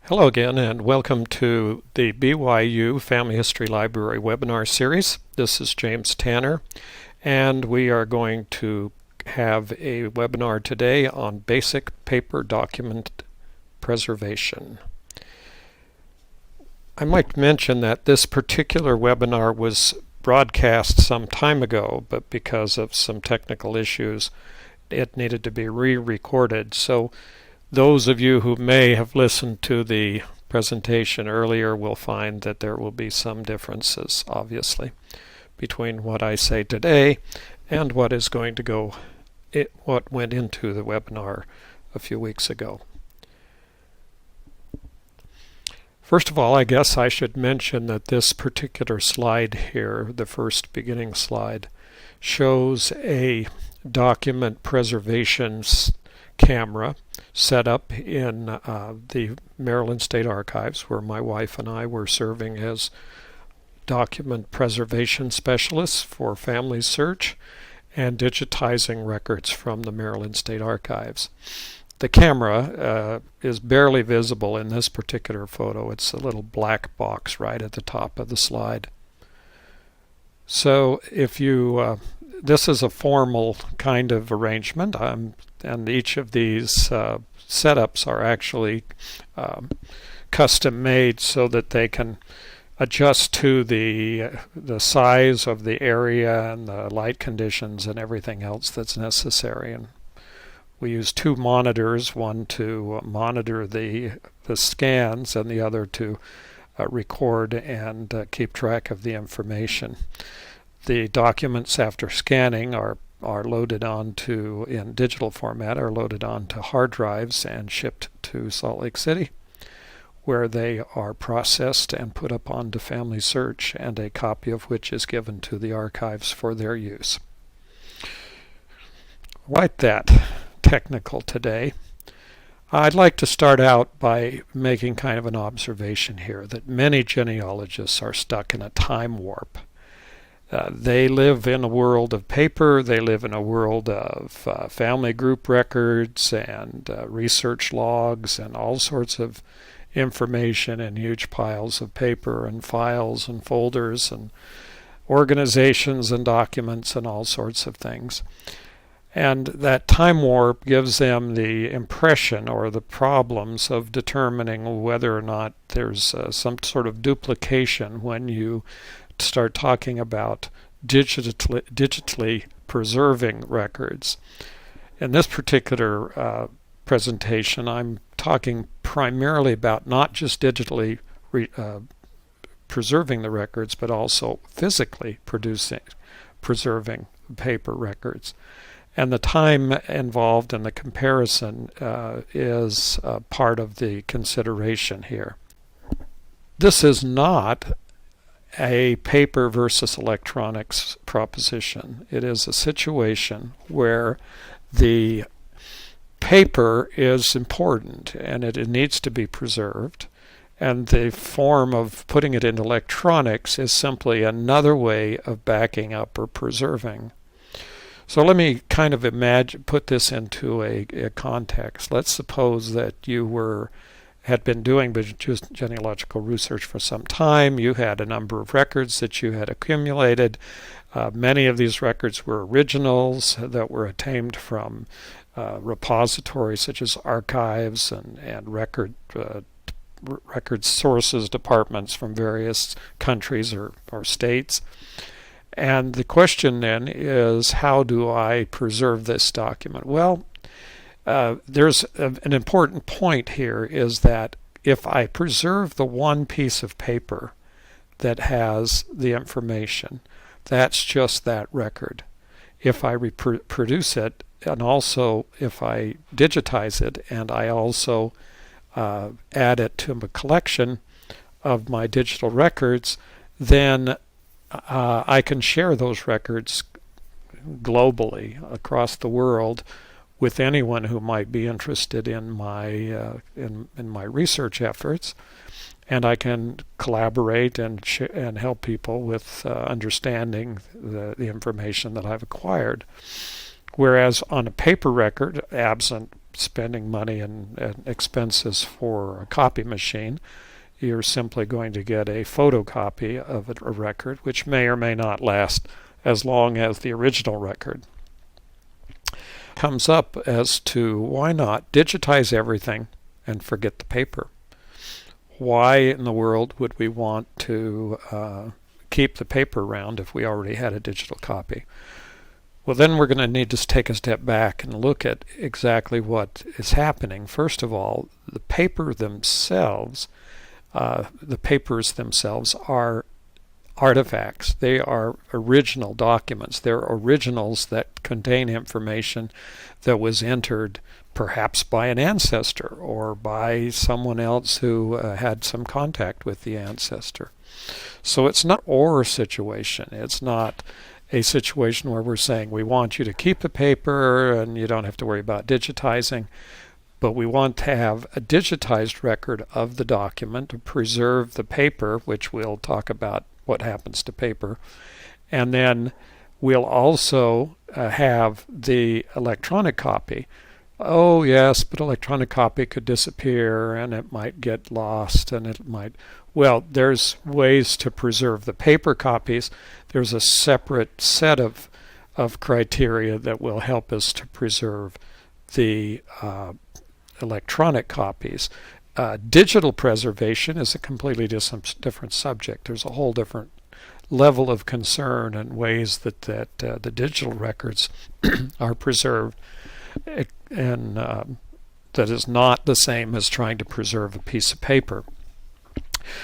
Hello again, and welcome to the BYU Family History Library webinar series. This is James Tanner, and we are going to have a webinar today on basic paper document preservation. I might mention that this particular webinar was broadcast some time ago, but because of some technical issues, it needed to be re-recorded. So those of you who may have listened to the presentation earlier will find that there will be some differences, obviously, between what I say today and what is going to go, what went into the webinar a few weeks ago. First of all, I guess I should mention that this particular slide here, the first beginning slide, shows a document preservation camera set up in the Maryland State Archives, where my wife and I were serving as document preservation specialists for Family Search and digitizing records from the Maryland State Archives. The camera is barely visible in this particular photo. It's a little black box right at the top of the slide. So if you this is a formal kind of arrangement, and each of these setups are actually custom made so that they can adjust to the size of the area and the light conditions and everything else that's necessary. And we use two monitors, one to monitor the scans and the other to record and keep track of the information. The documents after scanning are loaded onto, in digital format, are loaded onto hard drives and shipped to Salt Lake City, where they are processed and put up onto Family Search, and a copy of which is given to the archives for their use. Quite that technical today. I'd like to start out by making kind of an observation here that many genealogists are stuck in a time warp. They live in a world of paper, they live in a world of family group records and research logs and all sorts of information in huge piles of paper and files and folders and organizations and documents and all sorts of things. And that time warp gives them the impression or the problems of determining whether or not there's some sort of duplication when you start talking about digitally preserving records. In this particular presentation, I'm talking primarily about not just digitally preserving the records, but also physically preserving paper records. And the time involved in the comparison is part of the consideration here. This is not a paper versus electronics proposition. It is a situation where the paper is important and it needs to be preserved, and the form of putting it into electronics is simply another way of backing up or preserving. So let me kind of put this into a context. Let's suppose that you had been doing genealogical research for some time. You had a number of records that you had accumulated. Many of these records were originals that were obtained from repositories such as archives and record sources departments from various countries or states. And the question then is, how do I preserve this document? Well, there's an important point here, is that if I preserve the one piece of paper that has the information, that's just that record. If I reproduce it, and also if I digitize it, and I also add it to a collection of my digital records, then I can share those records globally across the world with anyone who might be interested in my in my research efforts, and I can collaborate and help people with understanding the information that I've acquired. Whereas on a paper record, absent spending money and expenses for a copy machine. You're simply going to get a photocopy of a record, which may or may not last as long as the original record. Comes up as to why not digitize everything and forget the paper. Why in the world would we want to keep the paper around if we already had a digital copy? Well, then we're going to need to take a step back and look at exactly what is happening. First of all, the papers themselves are artifacts. They are original documents. They're originals that contain information that was entered perhaps by an ancestor or by someone else who had some contact with the ancestor. So it's not or situation. It's not a situation where we're saying we want you to keep the paper and you don't have to worry about digitizing, but we want to have a digitized record of the document to preserve the paper, which we'll talk about what happens to paper, and then we'll also have the electronic copy. Oh yes, but electronic copy could disappear and it might get lost and it might... Well, there's ways to preserve the paper copies. There's a separate set of criteria that will help us to preserve the electronic copies. Digital preservation is a completely different subject. There's a whole different level of concern and ways that the digital records are preserved, and that is not the same as trying to preserve a piece of paper.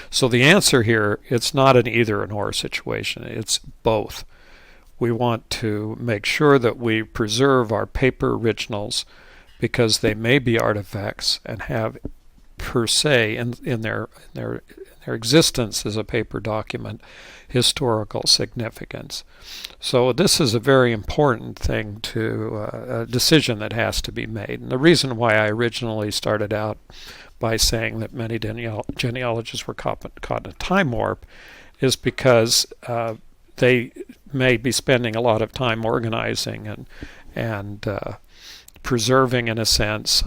So the answer here, it's not an either and or situation. It's both. We want to make sure that we preserve our paper originals because they may be artifacts and have per se in their existence as a paper document historical significance. So this is a very important thing a decision that has to be made. And the reason why I originally started out by saying that many genealogists were caught in a time warp is because they may be spending a lot of time organizing and preserving, in a sense,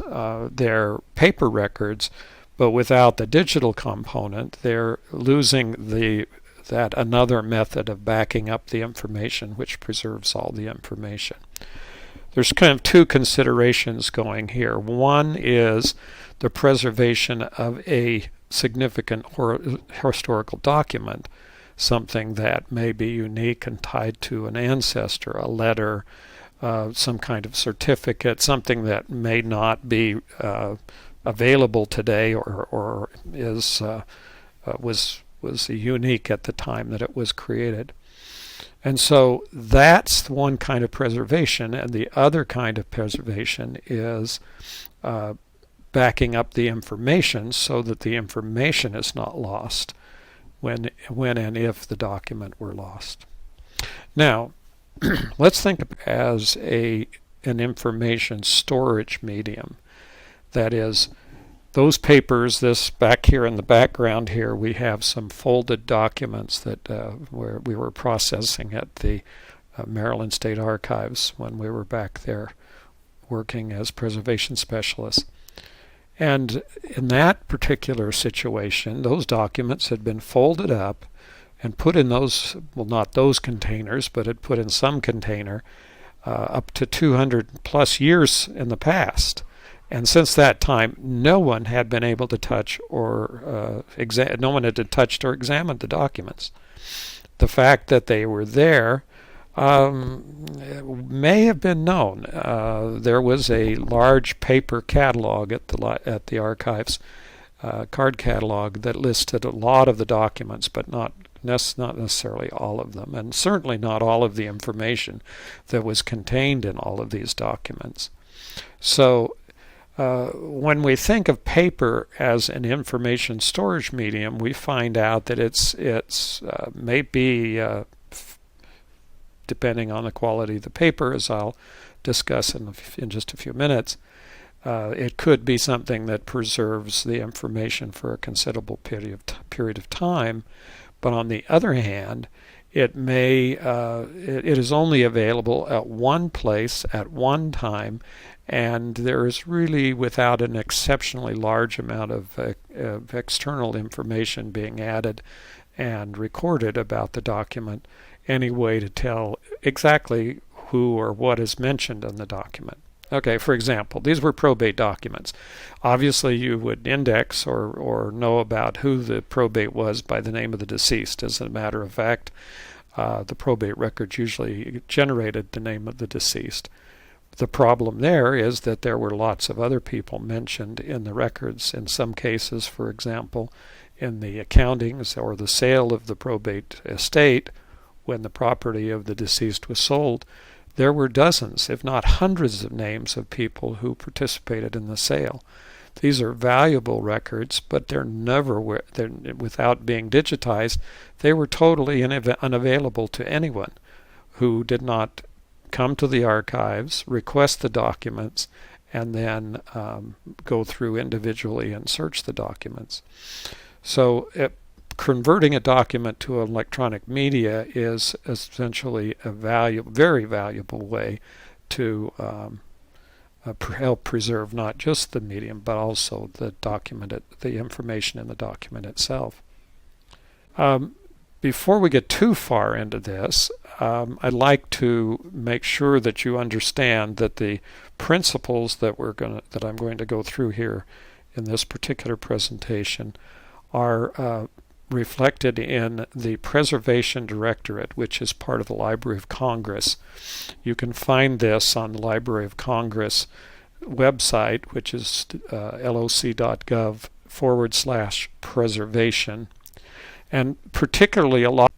their paper records, but without the digital component, they're losing that another method of backing up the information, which preserves all the information. There's kind of two considerations going here. One is the preservation of a significant historical document, something that may be unique and tied to an ancestor, a letter, some kind of certificate, something that may not be available today or was unique at the time that it was created. And so that's one kind of preservation, and the other kind of preservation is backing up the information so that the information is not lost when and if the document were lost. Now, let's think of it as an information storage medium. That is, those papers, this back here in the background here, we have some folded documents that where we were processing at the Maryland State Archives when we were back there working as preservation specialists. And in that particular situation, those documents had been folded up and put in those, well, not those containers, but had put in some container up to 200 plus years in the past. And since that time, no one had been able to touch or no one had touched or examined the documents. The fact that they were there may have been known. There was a large paper catalog at the archives, card catalog that listed a lot of the documents, but not necessarily all of them, and certainly not all of the information that was contained in all of these documents. So when we think of paper as an information storage medium, we find out that it's maybe depending on the quality of the paper, as I'll discuss in just a few minutes, it could be something that preserves the information for a considerable period of time. But on the other hand, it is only available at one place at one time, And there is really, without an exceptionally large amount of external information being added and recorded about the document, any way to tell exactly who or what is mentioned in the document. Okay, for example, these were probate documents. Obviously, you would index or know about who the probate was by the name of the deceased. As a matter of fact, the probate records usually generated the name of the deceased. The problem there is that there were lots of other people mentioned in the records. In some cases, for example, in the accountings or the sale of the probate estate, when the property of the deceased was sold, there were dozens, if not hundreds, of names of people who participated in the sale. These are valuable records, but they're without being digitized, they were totally unavailable to anyone who did not come to the archives, request the documents, and then go through individually and search the documents. So converting a document to electronic media is essentially a very valuable way to help preserve not just the medium but also the information in the document itself. Before we get too far into this, I'd like to make sure that you understand that the principles that I'm going to go through here in this particular presentation are reflected in the Preservation Directorate, which is part of the Library of Congress. You can find this on the Library of Congress website, which is loc.gov/preservation, and particularly a lot.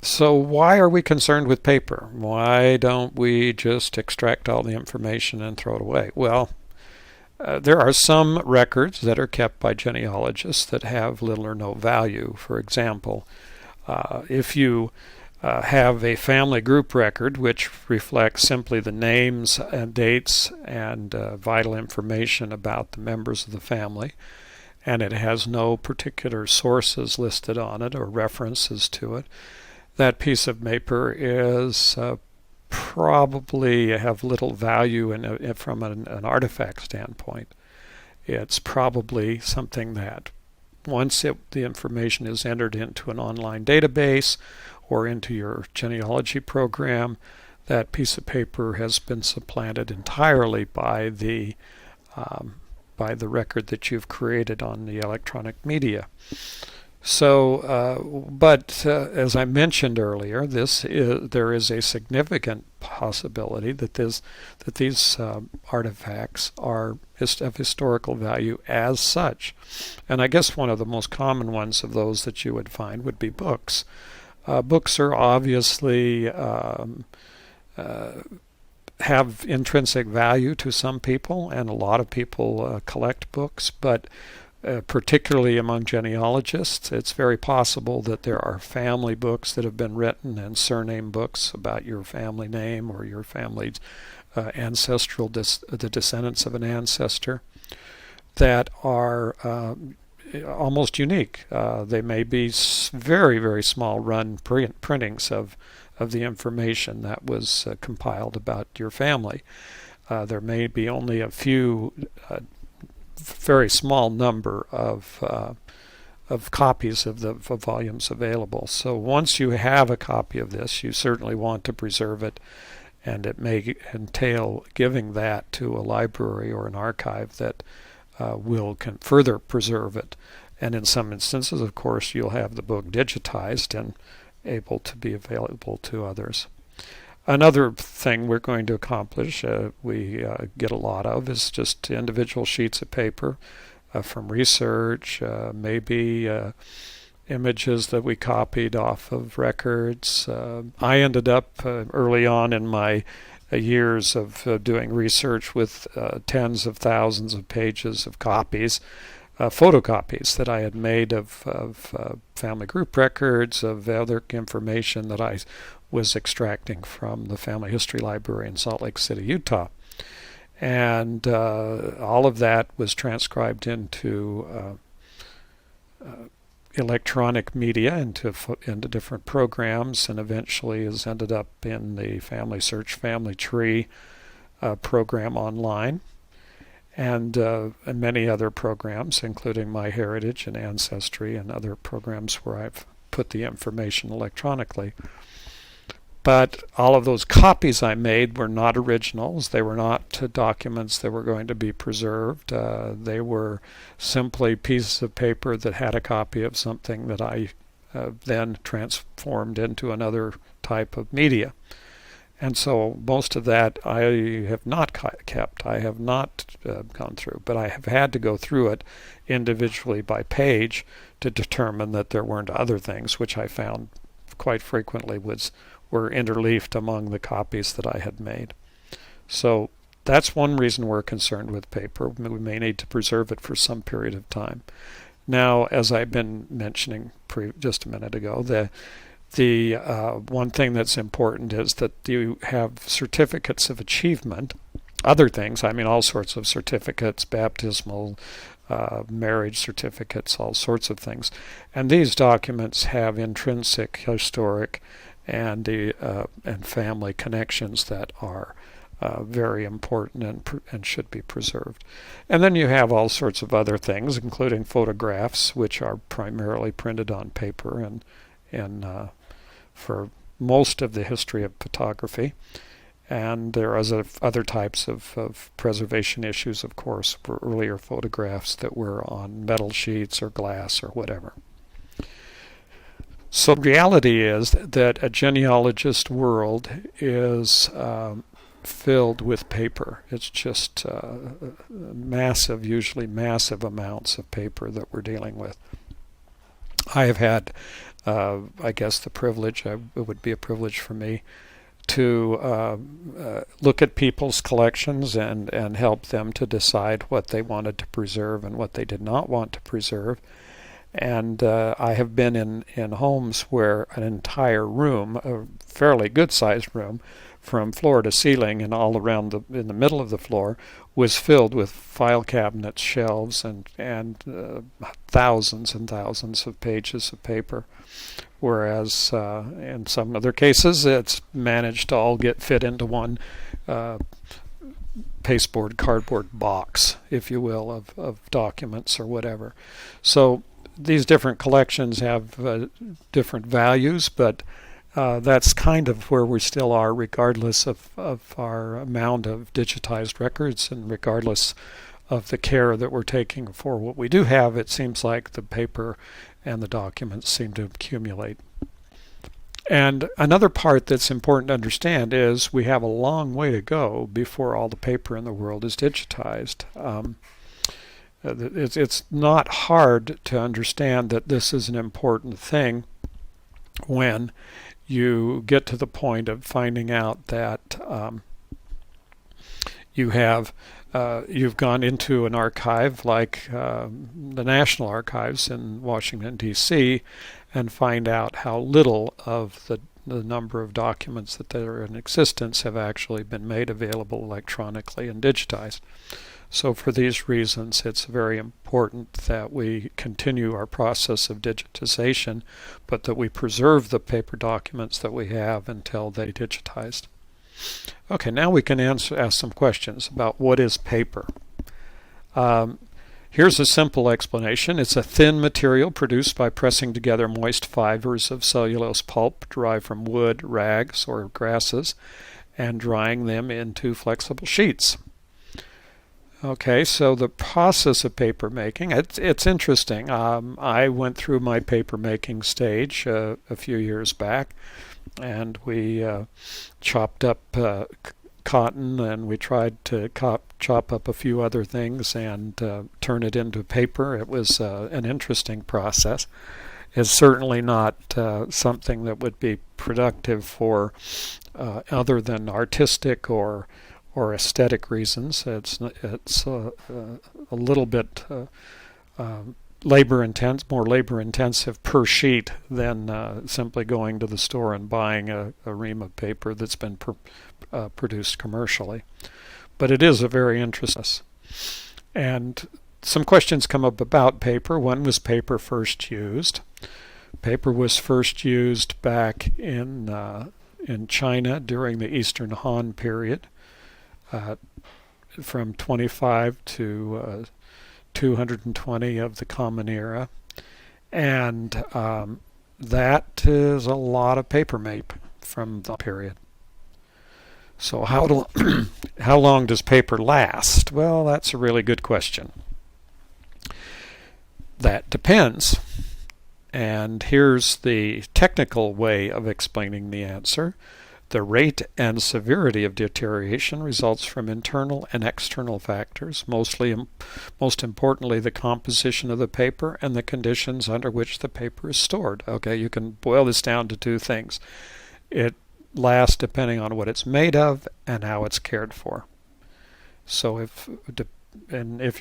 So why are we concerned with paper? Why don't we just extract all the information and throw it away? Well, there are some records that are kept by genealogists that have little or no value. For example, if you have a family group record which reflects simply the names and dates and vital information about the members of the family, and it has no particular sources listed on it or references to it, that piece of paper is probably have little value from an artifact standpoint. It's probably something that once the information is entered into an online database or into your genealogy program, that piece of paper has been supplanted entirely by the record that you've created on the electronic media. So, but as I mentioned earlier, there is a significant possibility that these artifacts are of historical value as such. And I guess one of the most common ones of those that you would find would be books. Books are obviously have intrinsic value to some people, and a lot of people collect books, but particularly among genealogists, it's very possible that there are family books that have been written and surname books about your family name or your family's ancestral, the descendants of an ancestor, that are almost unique. They may be very, very small run printings of the information that was compiled about your family. There may be only a few very small number of copies of the volumes available. So once you have a copy of this, you certainly want to preserve it, and it may entail giving that to a library or an archive that can further preserve it. And in some instances, of course, you'll have the book digitized and able to be available to others. Another thing we're going to accomplish, we get a lot of, is just individual sheets of paper from research, maybe images that we copied off of records. I ended up early on in my years of doing research with tens of thousands of pages of copies, photocopies that I had made of family group records, of other information that I was extracting from the Family History Library in Salt Lake City, Utah. And all of that was transcribed into electronic media, into different programs, and eventually has ended up in the Family Search Family Tree program online, and many other programs, including MyHeritage and Ancestry and other programs where I've put the information electronically. But all of those copies I made were not originals. They were not documents that were going to be preserved. They were simply pieces of paper that had a copy of something that I then transformed into another type of media. And so most of that I have not kept. I have not gone through, but I have had to go through it individually by page to determine that there weren't other things, which I found quite frequently were interleaved among the copies that I had made. So that's one reason we're concerned with paper. We may need to preserve it for some period of time. Now, as I've been mentioning just a minute ago, the one thing that's important is that you have certificates of achievement, other things, I mean all sorts of certificates, baptismal, marriage certificates, all sorts of things. And these documents have intrinsic, historic, and family connections that are very important and should be preserved. And then you have all sorts of other things, including photographs, which are primarily printed on paper and for most of the history of photography. And there are other types of preservation issues, of course, for earlier photographs that were on metal sheets or glass or whatever. So the reality is that a genealogist world is filled with paper. It's just massive, usually massive amounts of paper that we're dealing with. I have had, I guess, the privilege, it would be a privilege for me, to look at people's collections and help them to decide what they wanted to preserve and what they did not want to preserve. And I have been in homes where an entire room, a fairly good-sized room, from floor to ceiling and all around in the middle of the floor, was filled with file cabinets, shelves, and thousands and thousands of pages of paper. Whereas in some other cases, it's managed to all get fit into one pasteboard, cardboard box, if you will, of documents or whatever. So these different collections have different values, but that's kind of where we still are, regardless of our amount of digitized records and regardless of the care that we're taking for what we do have. It seems like the paper and the documents seem to accumulate. And another part that's important to understand is we have a long way to go before all the paper in the world is digitized. It's not hard to understand that this is an important thing when you get to the point of finding out that you've gone into an archive like the National Archives in Washington, D.C., and find out how little of the number of documents that are in existence have actually been made available electronically and digitized. So for these reasons, it's very important that we continue our process of digitization, but that we preserve the paper documents that we have until they're digitized. Okay, now we can ask some questions about what is paper. Here's a simple explanation. It's a thin material produced by pressing together moist fibers of cellulose pulp derived from wood, rags, or grasses, and drying them into flexible sheets. Okay, so the process of paper making, it's interesting. I went through my paper making stage a few years back, and we chopped up cotton, and we tried to chop up a few other things and turn it into paper. It was an interesting process. It's certainly not something that would be productive for other than artistic or aesthetic reasons. It's a little bit more labor intensive per sheet than simply going to the store and buying a ream of paper that's been produced commercially. But it is a very interesting. And some questions come up about paper. When was paper first used? Paper was first used back in China during the Eastern Han period. uh, from 25 to 220 of the Common Era, and that is a lot of paper made from the period. So how long does paper last? Well, that's a really good question. That depends. And here's the technical way of explaining the answer. The rate and severity of deterioration results from internal and external factors, most importantly the composition of the paper and the conditions under which the paper is stored. Okay, you can boil this down to two things. It lasts depending on what it's made of and how it's cared for. So if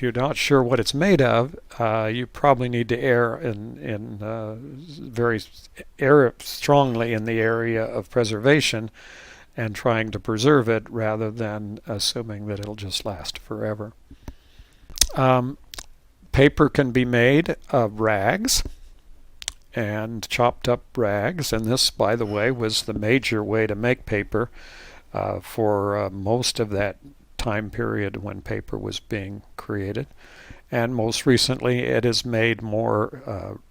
you're not sure what it's made of, you probably need to err strongly in the area of preservation and trying to preserve it rather than assuming that it'll just last forever. Paper can be made of rags and chopped up rags, and this, by the way, was the major way to make paper for most of that time period when paper was being created. And most recently it is made more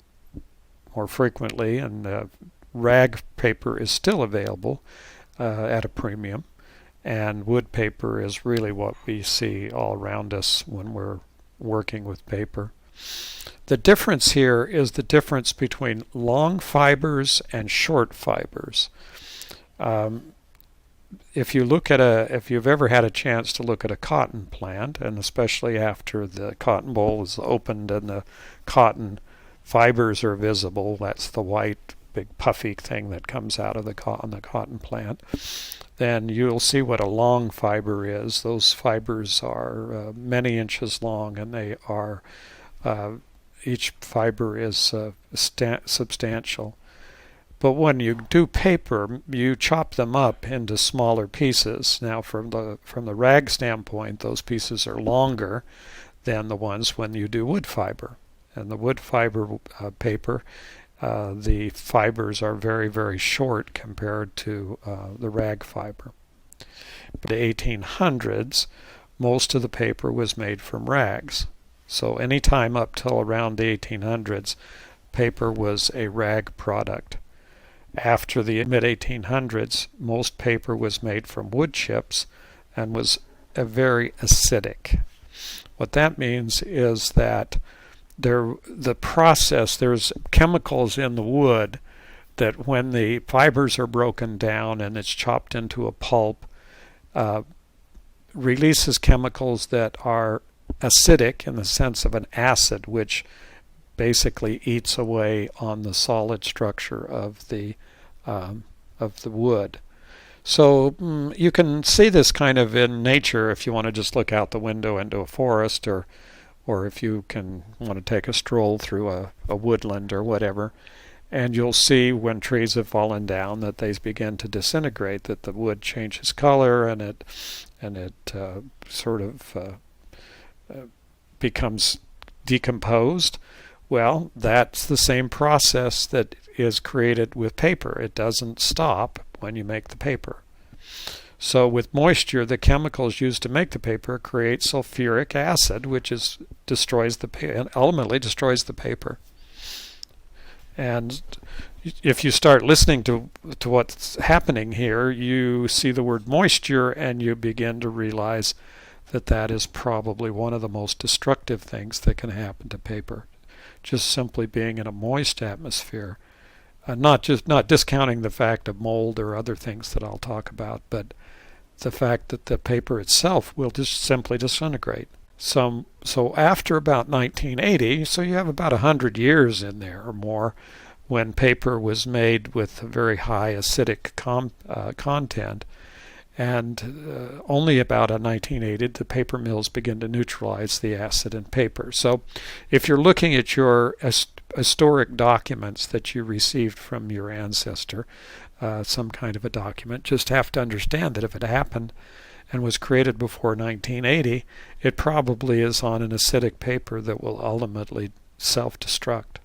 frequently, and rag paper is still available at a premium, and wood paper is really what we see all around us when we're working with paper. The difference here is the difference between long fibers and short fibers. If you've ever had a chance to look at a cotton plant, and especially after the cotton boll is opened and the cotton fibers are visible, that's the white big puffy thing that comes out of the cotton plant, then you'll see what a long fiber is. Those fibers are many inches long, and they are each fiber is substantial. But when you do paper, you chop them up into smaller pieces. Now, from the rag standpoint, those pieces are longer than the ones when you do wood fiber. And the wood fiber paper, the fibers are very, very short compared to the rag fiber. But in the 1800s, most of the paper was made from rags. So any time up till around the 1800s, paper was a rag product. After the mid-1800s, most paper was made from wood chips and was very acidic. What that means is that there's chemicals in the wood that when the fibers are broken down and it's chopped into a pulp, releases chemicals that are acidic in the sense of an acid, which basically eats away on the solid structure of the wood. So you can see this kind of in nature if you want to just look out the window into a forest, or if you want to take a stroll through a woodland or whatever, and you'll see when trees have fallen down that they begin to disintegrate, that the wood changes color and it sort of becomes decomposed. Well, that's the same process that is created with paper. It doesn't stop when you make the paper. So with moisture, the chemicals used to make the paper create sulfuric acid, which ultimately destroys the paper. And if you start listening to what's happening here, you see the word moisture and you begin to realize that is probably one of the most destructive things that can happen to paper. Just simply being in a moist atmosphere. Not discounting the fact of mold or other things that I'll talk about, but the fact that the paper itself will just simply disintegrate. So after about 1980, so you have about 100 years in there or more, when paper was made with a very high acidic content, and only about in 1980 the paper mills begin to neutralize the acid in paper. So if you're looking at your historic documents that you received from your ancestor, some kind of a document, just have to understand that if it happened and was created before 1980, it probably is on an acidic paper that will ultimately self-destruct.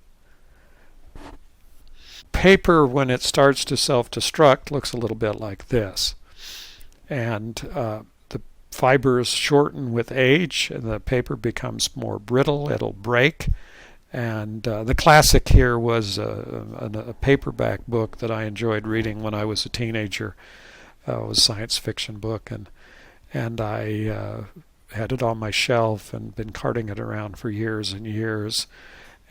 Paper, when it starts to self-destruct, looks a little bit like this. And the fibers shorten with age, and the paper becomes more brittle. It'll break. And the classic here was a paperback book that I enjoyed reading when I was a teenager. It was a science fiction book, and I had it on my shelf and been carting it around for years and years.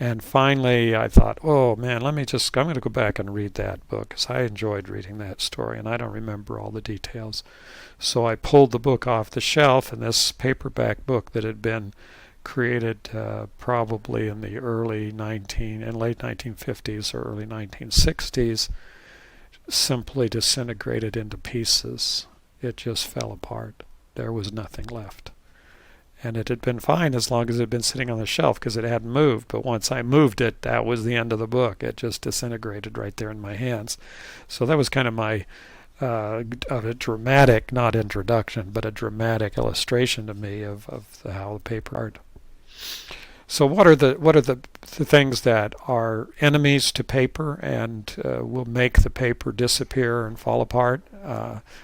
And finally I thought, oh man, I'm going to go back and read that book, because I enjoyed reading that story and I don't remember all the details. So I pulled the book off the shelf, and this paperback book that had been created probably in the late 1950s or early 1960s simply disintegrated into pieces. It just fell apart. There was nothing left. And it had been fine as long as it had been sitting on the shelf because it hadn't moved. But once I moved it, that was the end of the book. It just disintegrated right there in my hands. So that was kind of my a dramatic, not introduction, but a dramatic illustration to me of how the paper art. So what are the things that are enemies to paper and will make the paper disappear and fall apart?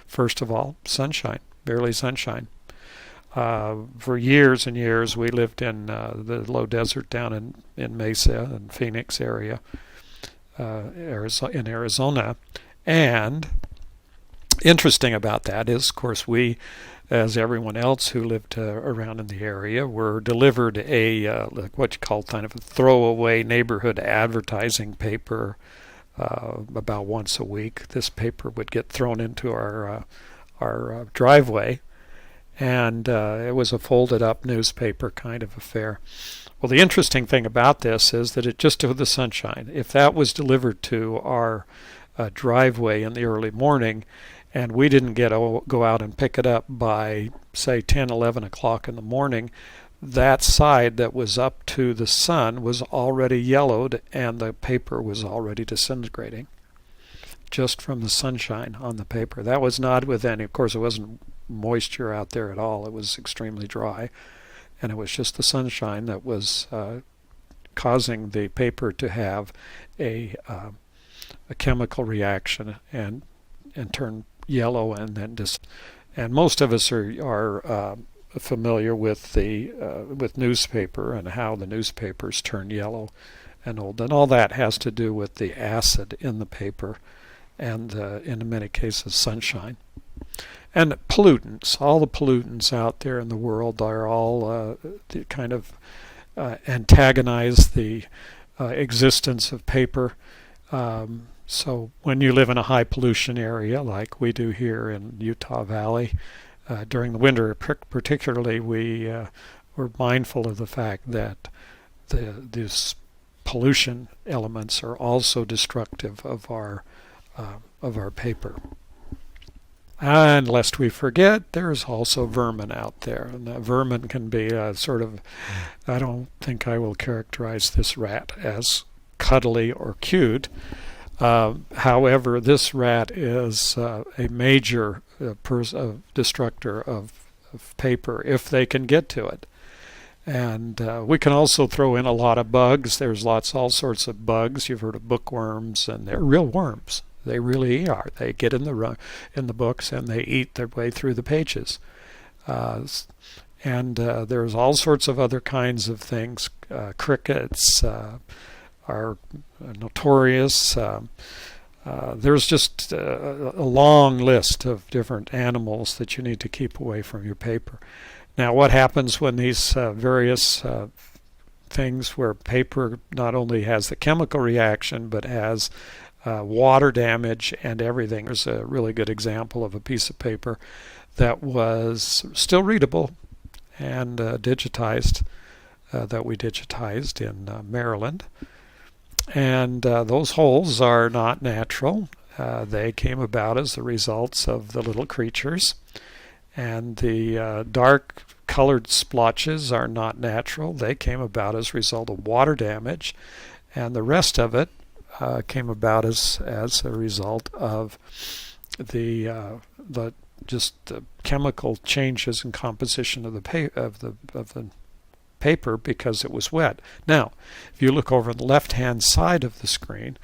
First of all, sunshine, barely sunshine. For years and years, we lived in the low desert down in Mesa and Phoenix area, in Arizona. And interesting about that is, of course, we, as everyone else who lived around in the area, were delivered what you call kind of a throwaway neighborhood advertising paper about once a week. This paper would get thrown into our driveway. And it was a folded up newspaper kind of affair. Well, the interesting thing about this is that it just took the sunshine. If that was delivered to our driveway in the early morning and we didn't go out and pick it up by, say, 10, 11 o'clock in the morning, that side that was up to the sun was already yellowed and the paper was already disintegrating just from the sunshine on the paper. That was not with any, of course, it wasn't moisture out there at all. It was extremely dry, and it was just the sunshine that was causing the paper to have a chemical reaction and turn yellow and then and most of us are familiar with with newspaper and how the newspapers turn yellow and old, and all that has to do with the acid in the paper and in many cases sunshine. And pollutants, all the pollutants out there in the world are all kind of antagonize the existence of paper. So when you live in a high pollution area like we do here in Utah Valley, during the winter particularly, we were mindful of the fact that these pollution elements are also destructive of our paper. And lest we forget, there's also vermin out there. And vermin can be sort of, I don't think I will characterize this rat as cuddly or cute. However, this rat is a major destructor of paper if they can get to it. And we can also throw in a lot of bugs. There's all sorts of bugs. You've heard of bookworms, and they're real worms. They really are. They get in the books and they eat their way through the pages. And there's all sorts of other kinds of things. Crickets are notorious. There's just a long list of different animals that you need to keep away from your paper. Now, what happens when these various things where paper not only has the chemical reaction but has water damage and everything? There's a really good example of a piece of paper that was still readable and digitized, that we digitized in Maryland. And those holes are not natural. They came about as the results of the little creatures. And the dark colored splotches are not natural. They came about as a result of water damage. And the rest of it came about as a result of the chemical changes in composition of the paper because it was wet. Now, if you look over on the left-hand side of the screen,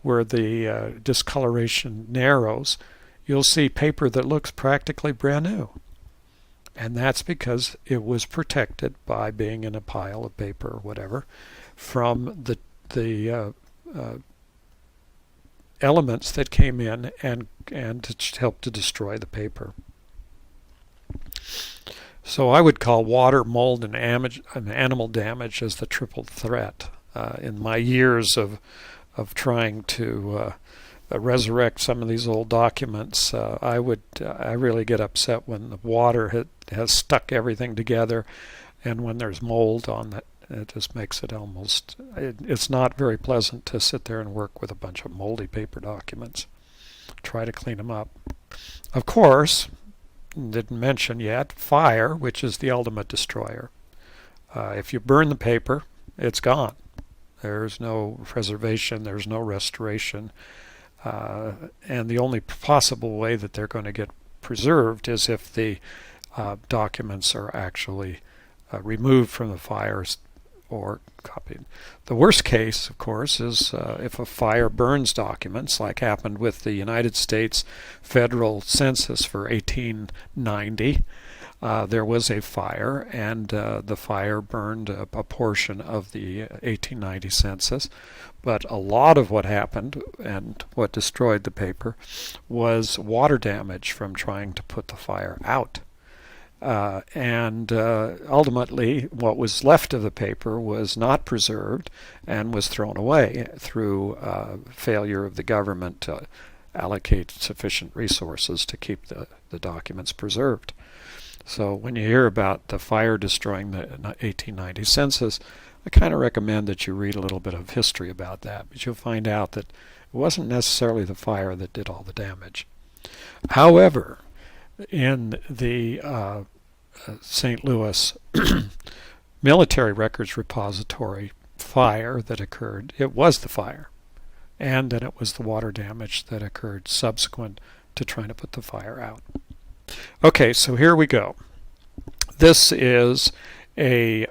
where the discoloration narrows, you'll see paper that looks practically brand new. And that's because it was protected by being in a pile of paper or whatever from the elements that came in and helped to destroy the paper. So I would call water, mold, and animal damage as the triple threat. In my years of trying to resurrect some of these old documents, I really get upset when the water has stuck everything together, and when there's mold on it. It just makes it it's not very pleasant to sit there and work with a bunch of moldy paper documents. Try to clean them up. Of course, didn't mention yet, fire, which is the ultimate destroyer. If you burn the paper, it's gone. There's no preservation, there's no restoration, and the only possible way that they're going to get preserved is if the documents are actually removed from the fires or copied. The worst case, of course, is if a fire burns documents, like happened with the United States federal census for 1890. There was a fire, and the fire burned a portion of the 1890 census. But a lot of what happened and what destroyed the paper was water damage from trying to put the fire out. And ultimately, what was left of the paper was not preserved and was thrown away through failure of the government to allocate sufficient resources to keep the documents preserved. So when you hear about the fire destroying the 1890 census, I kind of recommend that you read a little bit of history about that, but you'll find out that it wasn't necessarily the fire that did all the damage. However, in the St. Louis Military Records Repository fire that occurred, it was the fire, and then it was the water damage that occurred subsequent to trying to put the fire out. Okay, so here we go. This is a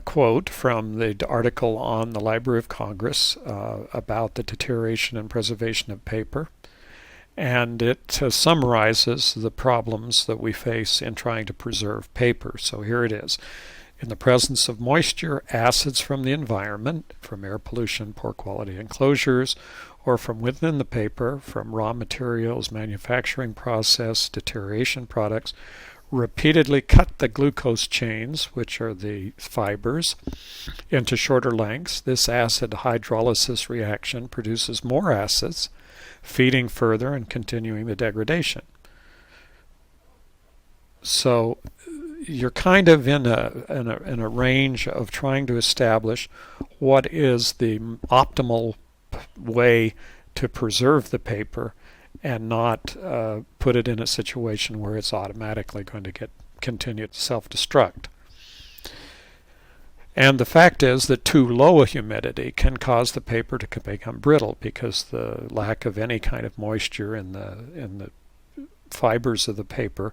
quote from the article on the Library of Congress about the deterioration and preservation of paper. And it summarizes the problems that we face in trying to preserve paper. So here it is. In the presence of moisture, acids from the environment, from air pollution, poor quality enclosures, or from within the paper, from raw materials, manufacturing process, deterioration products, repeatedly cut the glucose chains, which are the fibers, into shorter lengths. This acid hydrolysis reaction produces more acids, feeding further and continuing the degradation. So you're kind of in a range of trying to establish what is the optimal way to preserve the paper and not put it in a situation where it's automatically going to continue to self-destruct. And the fact is that too low a humidity can cause the paper to become brittle, because the lack of any kind of moisture in the fibers of the paper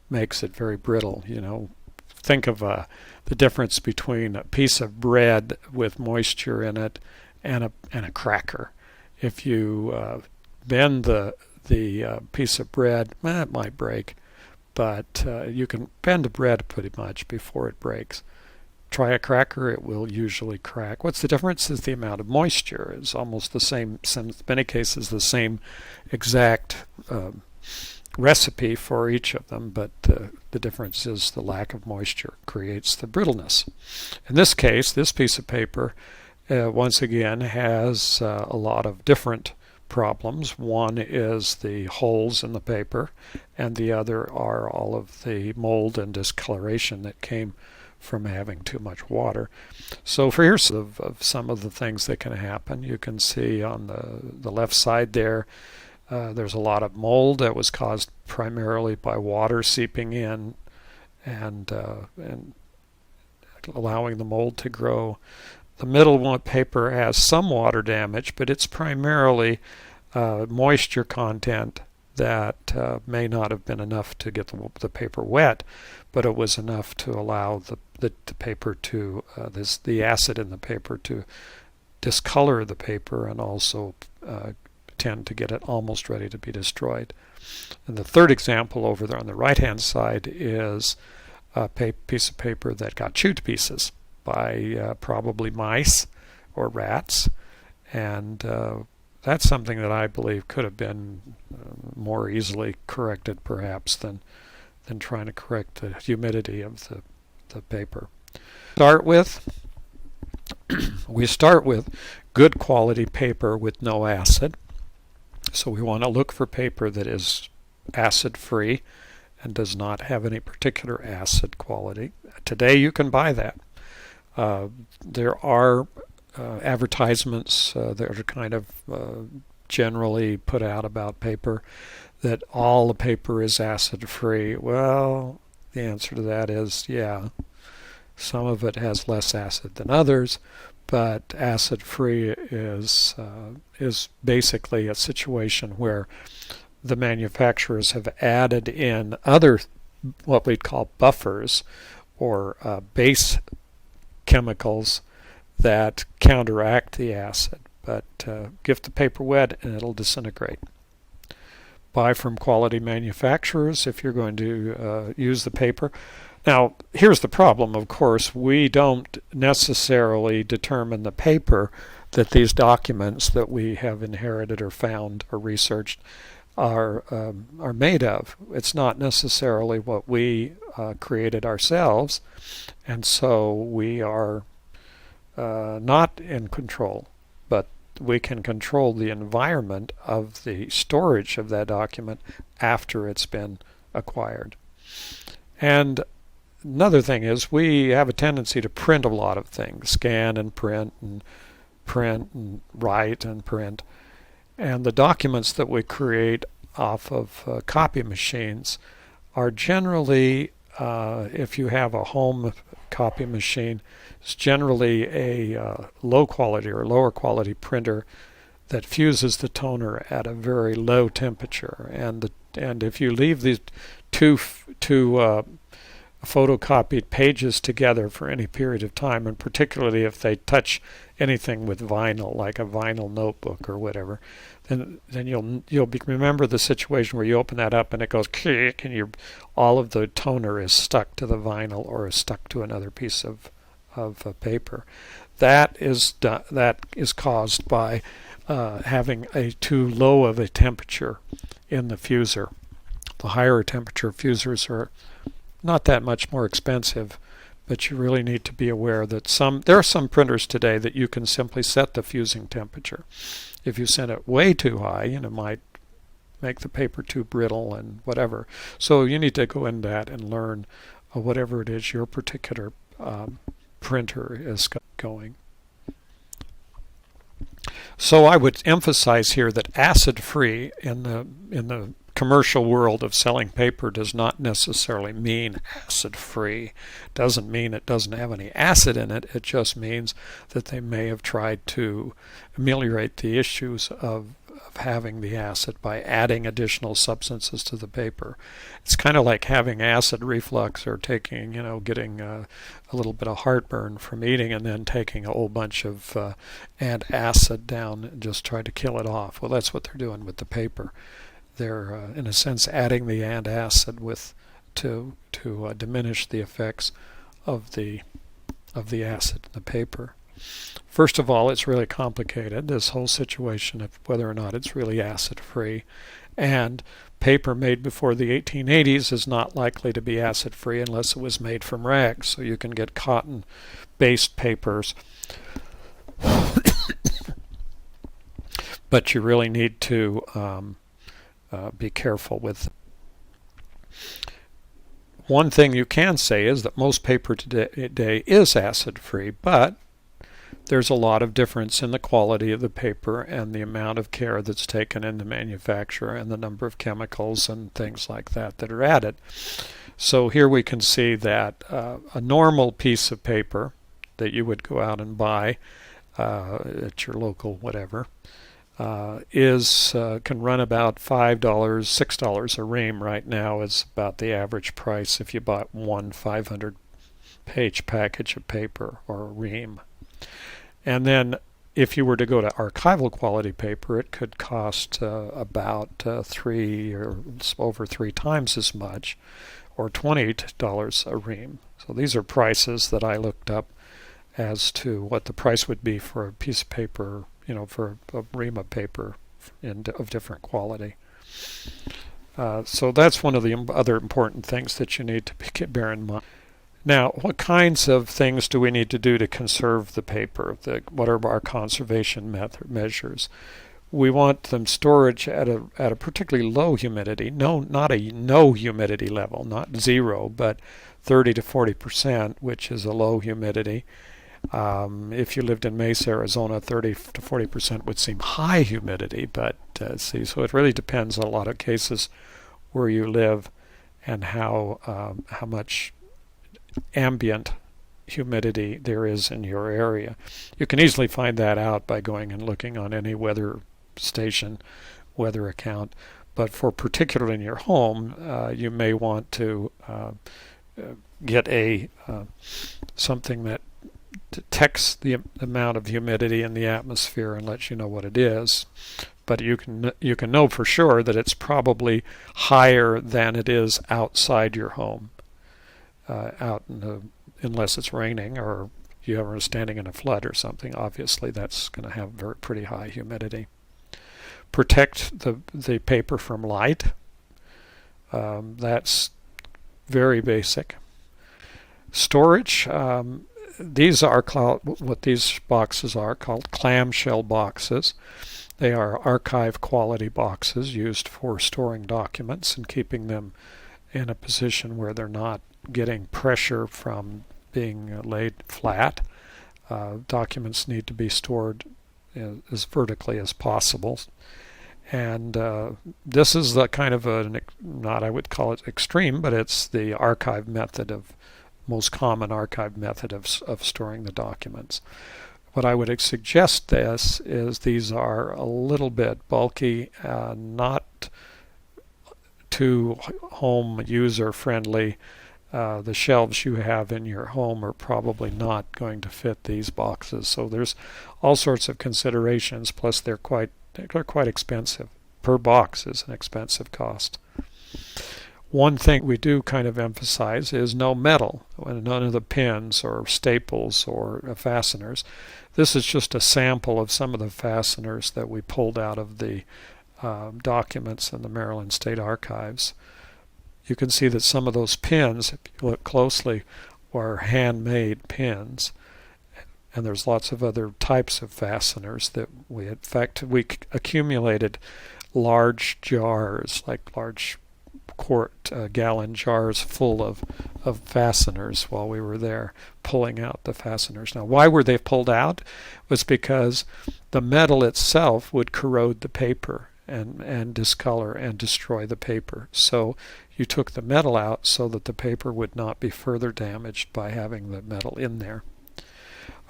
makes it very brittle. You know, think of the difference between a piece of bread with moisture in it and a cracker. If you bend the piece of bread, it might break, but you can bend the bread pretty much before it breaks. Try a cracker, it will usually crack. What's the difference is the amount of moisture. It's almost the same, in many cases, the same exact recipe for each of them, but the difference is the lack of moisture creates the brittleness. In this case, this piece of paper, once again, has a lot of different problems. One is the holes in the paper, and the other are all of the mold and discoloration that came from having too much water. So for here's of some of the things that can happen. You can see on the left side there, there's a lot of mold that was caused primarily by water seeping in and allowing the mold to grow. The middle one paper has some water damage, but it's primarily moisture content that may not have been enough to get the paper wet, but it was enough to allow the paper to the acid in the paper to discolor the paper and also tend to get it almost ready to be destroyed. And the third example over there on the right-hand side is a piece of paper that got chewed to pieces by probably mice or rats, and that's something that I believe could have been more easily corrected perhaps than trying to correct the humidity of the paper. We start with good quality paper with no acid. So we want to look for paper that is acid free and does not have any particular acid quality. Today you can buy that. There are advertisements that are kind of generally put out about paper that all the paper is acid free. Well, the answer to that is yeah. Some of it has less acid than others, but acid free is basically a situation where the manufacturers have added in other what we'd call buffers or base chemicals that counteract the acid, but give the paper wet and it'll disintegrate. Buy from quality manufacturers if you're going to use the paper. Now, here's the problem, of course. We don't necessarily determine the paper that these documents that we have inherited or found or researched are made of. It's not necessarily what we created ourselves, and so we are not in control, but we can control the environment of the storage of that document after it's been acquired. And another thing is we have a tendency to print a lot of things, scan and print and write and print. And the documents that we create off of copy machines are generally, if you have a home copy machine, it's generally a low quality or lower quality printer that fuses the toner at a very low temperature. And if you leave these two photocopied pages together for any period of time, and particularly if they touch anything with vinyl, like a vinyl notebook or whatever, then you'll remember the situation where you open that up and it goes click, and all of the toner is stuck to the vinyl or is stuck to another piece of paper. That is caused by having a too low of a temperature in the fuser. The higher temperature fusers are not that much more expensive, but you really need to be aware that there are some printers today that you can simply set the fusing temperature. If you set it way too high, it might make the paper too brittle and whatever. So you need to go in that and learn whatever it is your particular printer is going. So I would emphasize here that acid-free in the commercial world of selling paper does not necessarily mean acid-free. Doesn't mean it doesn't have any acid in it. It just means that they may have tried to ameliorate the issues of having the acid by adding additional substances to the paper. It's kind of like having acid reflux or getting a little bit of heartburn from eating and then taking a whole bunch of antacid down and just try to kill it off. Well, that's what they're doing with the paper. They're, in a sense, adding the antacid to diminish the effects of the acid in the paper. First of all, it's really complicated, this whole situation of whether or not it's really acid-free. And paper made before the 1880s is not likely to be acid-free unless it was made from rags. So you can get cotton-based papers. But you really need to be careful with them. One thing you can say is that most paper today is acid-free, but there's a lot of difference in the quality of the paper and the amount of care that's taken in the manufacture and the number of chemicals and things like that are added. So here we can see that a normal piece of paper that you would go out and buy at your local whatever can run about $5, $6 a ream right now is about the average price if you bought one 500-page package of paper or a ream. And then If you were to go to archival quality paper, it could cost about three or over three times as much, or $20 a ream. So these are prices that I looked up as to what the price would be for a piece of paper, for a ream of paper of different quality. So that's one of the other important things that you need to bear in mind. Now, what kinds of things do we need to do to conserve the paper? What are our conservation measures? We want them storage at a particularly low humidity. No, not a no humidity level, not zero, but 30 to 40%, which is a low humidity. If you lived in Mesa, Arizona, 30 to 40% would seem high humidity, but so it really depends on a lot of cases where you live and how much ambient humidity there is in your area. You can easily find that out by going and looking on any weather station weather account, but for particularly in your home, you may want to get something that detects the amount of humidity in the atmosphere and lets you know what it is. But you can know for sure that it's probably higher than it is outside your home. Unless it's raining or you are standing in a flood or something, obviously that's going to have pretty high humidity. Protect the paper from light. That's very basic. Storage. These are what these boxes are called clamshell boxes. They are archive quality boxes used for storing documents and keeping them in a position where they're not getting pressure from being laid flat. Documents need to be stored as vertically as possible. And this is the kind of I would call it extreme, but it's the archive method most common archive method of storing the documents. What I would suggest these are a little bit bulky, not too home user friendly. The shelves you have in your home are probably not going to fit these boxes. So there's all sorts of considerations, plus they're quite expensive. Per box is an expensive cost. One thing we do kind of emphasize is no metal, none of the pins or staples or fasteners. This is just a sample of some of the fasteners that we pulled out of the documents in the Maryland State Archives. You can see that some of those pins, if you look closely, are handmade pins. And there's lots of other types of fasteners that we accumulated large jars, like large gallon jars full of fasteners while we were there pulling out the fasteners. Now, why were they pulled out? It was because the metal itself would corrode the paper and discolor and destroy the paper. So you took the metal out so that the paper would not be further damaged by having the metal in there.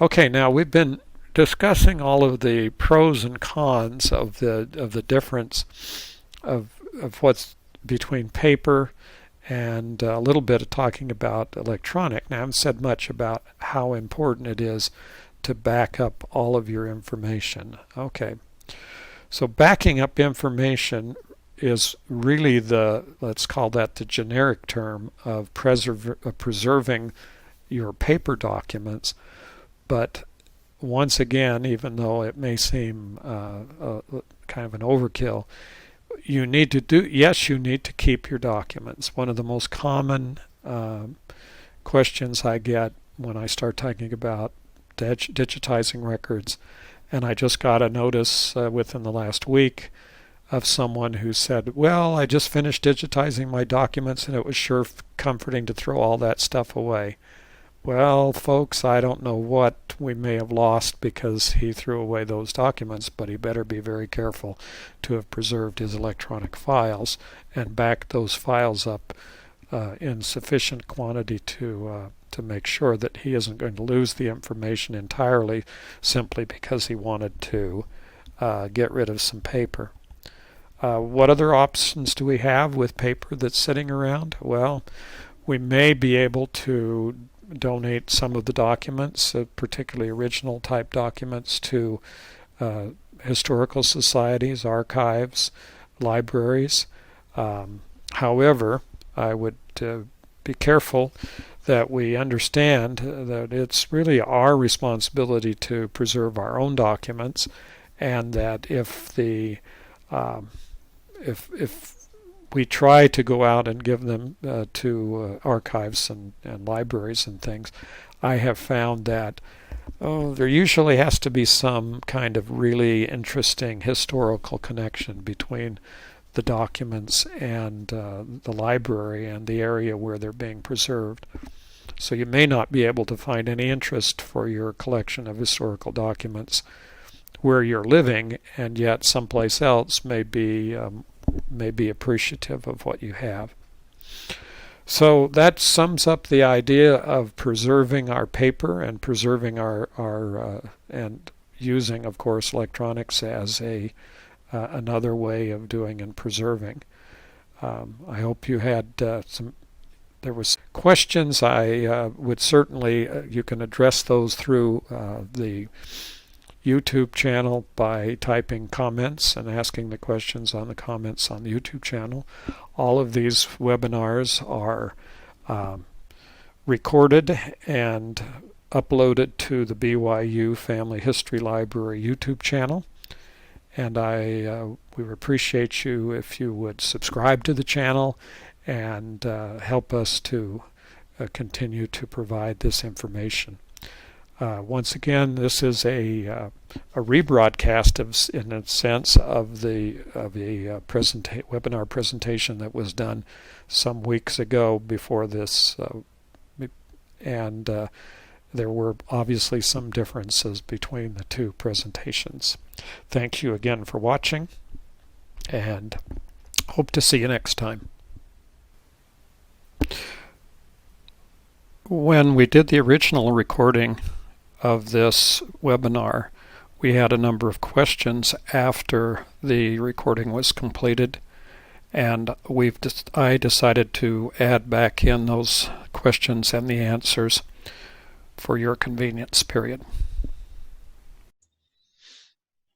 Okay, now we've been discussing all of the pros and cons of the difference of what's between paper and a little bit of talking about electronic. Now, I haven't said much about how important it is to back up all of your information. Okay, so backing up information is really let's call that the generic term of preserving your paper documents. But once again, even though it may seem kind of an overkill, you need to keep your documents. One of the most common questions I get when I start talking about digitizing records, and I just got a notice within the last week of someone who said, well, I just finished digitizing my documents and it was sure comforting to throw all that stuff away. Well, folks, I don't know what we may have lost because he threw away those documents, but he better be very careful to have preserved his electronic files and backed those files up in sufficient quantity to make sure that he isn't going to lose the information entirely simply because he wanted to get rid of some paper. What other options do we have with paper that's sitting around? Well, we may be able to donate some of the documents, particularly original type documents, to historical societies, archives, libraries. However, I would be careful that we understand that it's really our responsibility to preserve our own documents, and that if we try to go out and give them to archives and libraries and things, I have found that there usually has to be some kind of really interesting historical connection between the documents and the library and the area where they're being preserved. So you may not be able to find any interest for your collection of historical documents where you're living, and yet someplace else may be appreciative of what you have. So that sums up the idea of preserving our paper and preserving our and using, of course, electronics as another way of doing and preserving. I hope you had there was questions. I would certainly, you can address those through the YouTube channel by typing comments and asking the questions on the comments on the YouTube channel. All of these webinars are recorded and uploaded to the BYU Family History Library YouTube channel. And we would appreciate you if you would subscribe to the channel and help us to continue to provide this information. Once again, this is a rebroadcast in a sense of the webinar presentation that was done some weeks ago before this, and there were obviously some differences between the two presentations. Thank you again for watching, and hope to see you next time. When we did the original recording of this webinar, we had a number of questions after the recording was completed, and I decided to add back in those questions and the answers for your convenience. Period.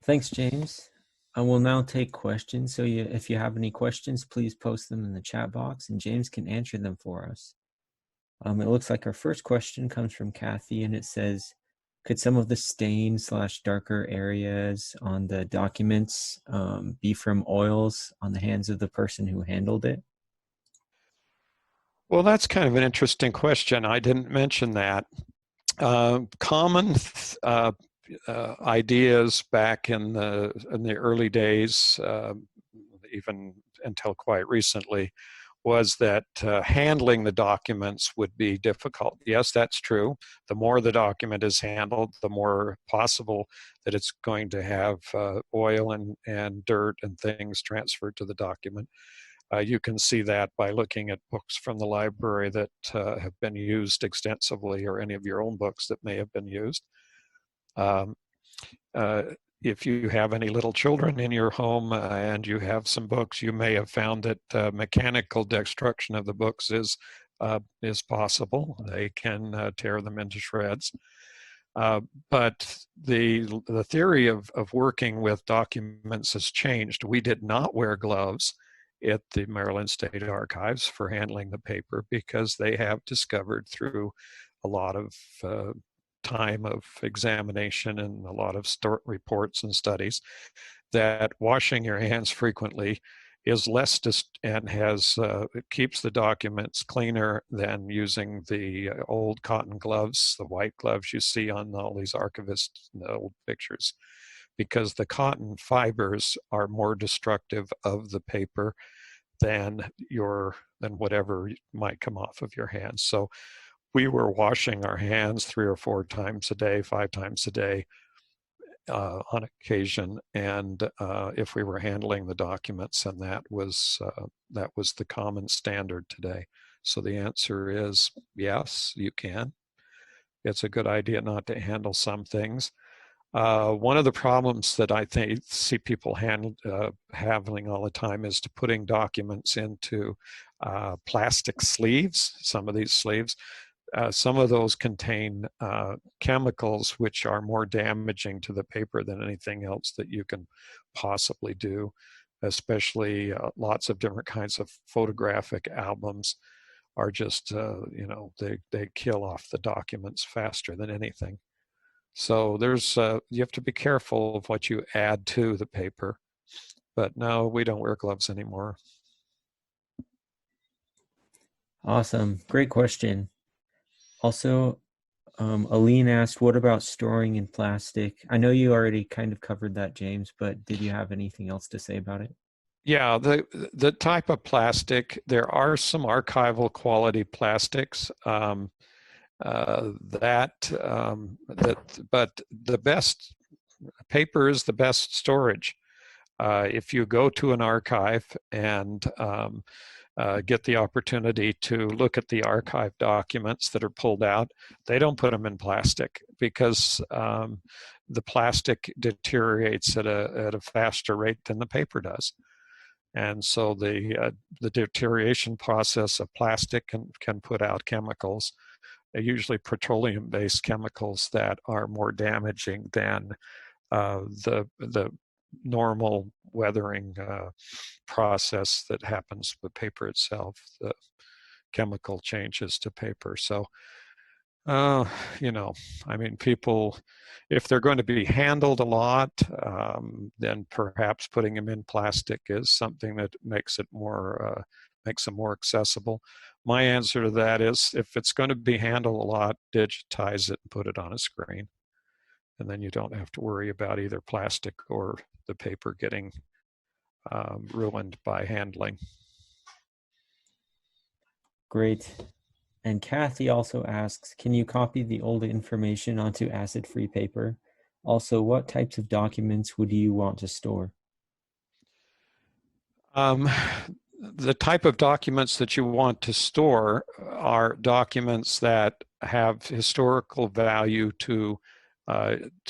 Thanks, James. I will now take questions. So if you have any questions, please post them in the chat box and James can answer them for us. It looks like our first question comes from Kathy, and it says, could some of the stain/darker areas on the documents be from oils on the hands of the person who handled it? Well, that's kind of an interesting question. I didn't mention that. Common ideas back in the early days, even until quite recently, was that handling the documents would be difficult. Yes, that's true. The more the document is handled, the more possible that it's going to have oil and dirt and things transferred to the document. You can see that by looking at books from the library that have been used extensively, or any of your own books that may have been used. If you have any little children in your home and you have some books, you may have found that mechanical destruction of the books is possible. They can tear them into shreds. But the theory of working with documents has changed. We did not wear gloves at the Maryland State Archives for handling the paper, because they have discovered through a lot of time of examination and a lot of reports and studies that washing your hands frequently is less and it keeps the documents cleaner than using the old cotton gloves, the white gloves you see on all these archivists in the old pictures, because the cotton fibers are more destructive of the paper than whatever might come off of your hands. So we were washing our hands 3 or 4 times a day, 5 times a day on occasion, and if we were handling the documents, and that was the common standard today. So the answer is yes, you can. It's a good idea not to handle some things. One of the problems that I see people handling all the time is putting documents into plastic sleeves. Some of these sleeves, some of those contain chemicals which are more damaging to the paper than anything else that you can possibly do, especially lots of different kinds of photographic albums are just, they kill off the documents faster than anything. So you have to be careful of what you add to the paper. But no, we don't wear gloves anymore. Awesome. Great question. Also, Aline asked, what about storing in plastic? I know you already kind of covered that, James, but did you have anything else to say about it? Yeah, the type of plastic, there are some archival quality plastics but the best paper is the best storage. If you go to an archive and get the opportunity to look at the archive documents that are pulled out, they don't put them in plastic because the plastic deteriorates at a faster rate than the paper does. And so the deterioration process of plastic can put out chemicals, usually petroleum-based chemicals that are more damaging than the normal weathering process that happens with paper itself, the chemical changes to paper. So, I mean, people, if they're going to be handled a lot, then perhaps putting them in plastic is something that makes them more accessible. My answer to that is, if it's going to be handled a lot, digitize it and put it on a screen. And then you don't have to worry about either plastic or the paper getting ruined by handling. Great. And Kathy also asks, can you copy the old information onto acid-free paper? Also, what types of documents would you want to store? The type of documents that you want to store are documents that have historical value to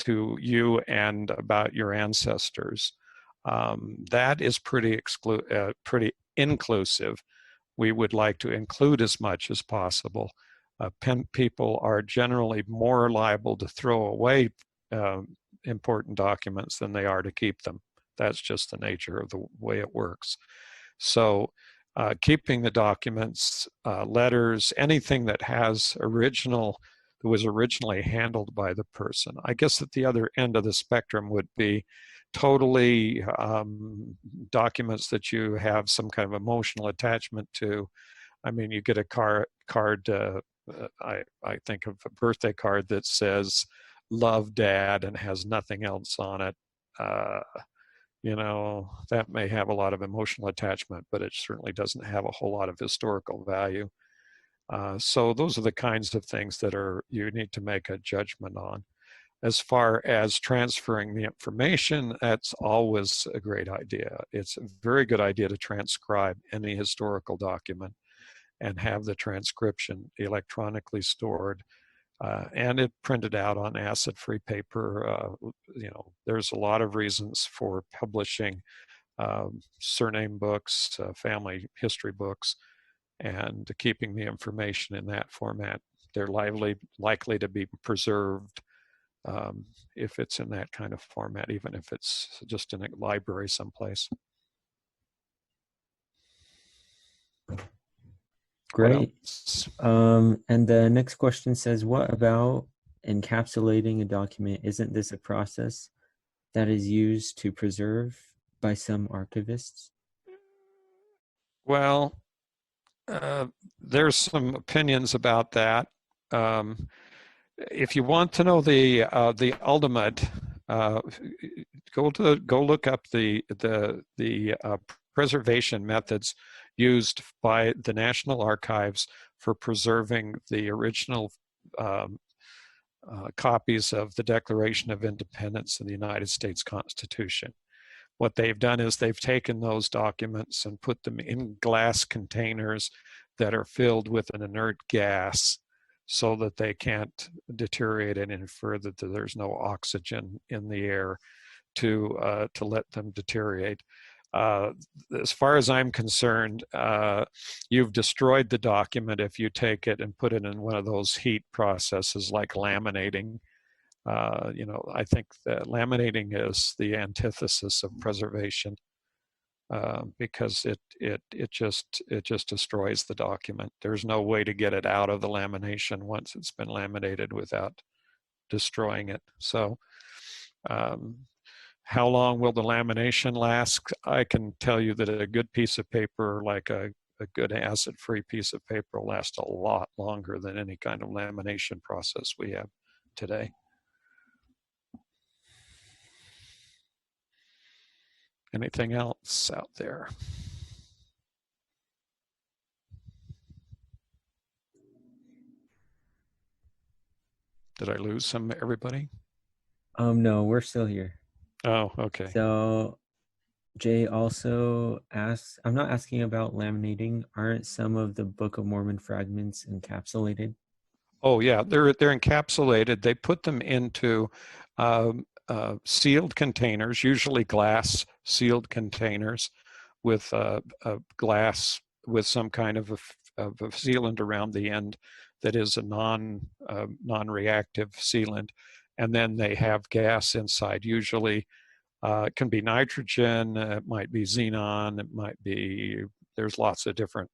you and about your ancestors. That is pretty inclusive. We would like to include as much as possible. People are generally more liable to throw away important documents than they are to keep them. That's just the nature of the way it works. So keeping the documents, letters, anything that was originally handled by the person. I guess at the other end of the spectrum would be totally documents that you have some kind of emotional attachment to. I mean, you get a card, I think of a birthday card that says, "Love, Dad," and has nothing else on it. That may have a lot of emotional attachment, but it certainly doesn't have a whole lot of historical value. So those are the kinds of things that you need to make a judgment on. As far as transferring the information, that's always a great idea. It's a very good idea to transcribe any historical document and have the transcription electronically stored and it printed out on acid-free paper. There's a lot of reasons for publishing surname books, family history books, and keeping the information in that format. They're likely to be preserved if it's in that kind of format, even if it's just in a library someplace. Great. And the next question says, what about encapsulating a document? Isn't this a process that is used to preserve by some archivists? Well, there's some opinions about that. If you want to know the ultimate, go look up the preservation methods used by the National Archives for preserving the original copies of the Declaration of Independence and the United States Constitution. What they've done is they've taken those documents and put them in glass containers that are filled with an inert gas so that they can't deteriorate any further, that there's no oxygen in the air to let them deteriorate. as far as I'm concerned, you've destroyed the document if you take it and put it in one of those heat processes like laminating. I think that laminating is the antithesis of preservation, because it just destroys the document. There's no way to get it out of the lamination once it's been laminated without destroying it. So how long will the lamination last? I can tell you that a good piece of paper, like a good acid-free piece of paper, will last a lot longer than any kind of lamination process we have today. Anything else out there? Did I lose everybody? No, we're still here. Oh, okay. So Jay also asks, I'm not asking about laminating. Aren't some of the Book of Mormon fragments encapsulated? Oh yeah, they're encapsulated. They put them into sealed containers, usually glass sealed containers with a glass with some kind of a sealant around the end that is a non-reactive sealant, and then they have gas inside. Usually, it can be nitrogen, it might be xenon, it might be, there's lots of different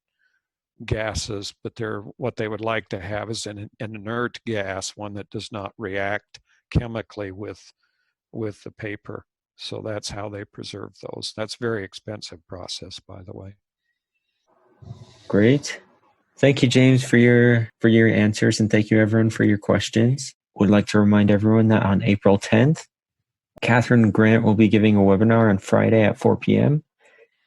gases, but what they would like to have is an inert gas, one that does not react chemically with the paper. So that's how they preserve those. That's a very expensive process, by the way. Great. Thank you, James, for your answers, and thank you, everyone, for your questions. Would like to remind everyone that on April 10th, Catherine Grant will be giving a webinar on Friday at 4 p.m.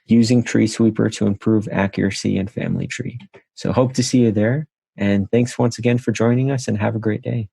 using Tree Sweeper to improve accuracy in Family Tree. So hope to see you there. And thanks once again for joining us, and have a great day.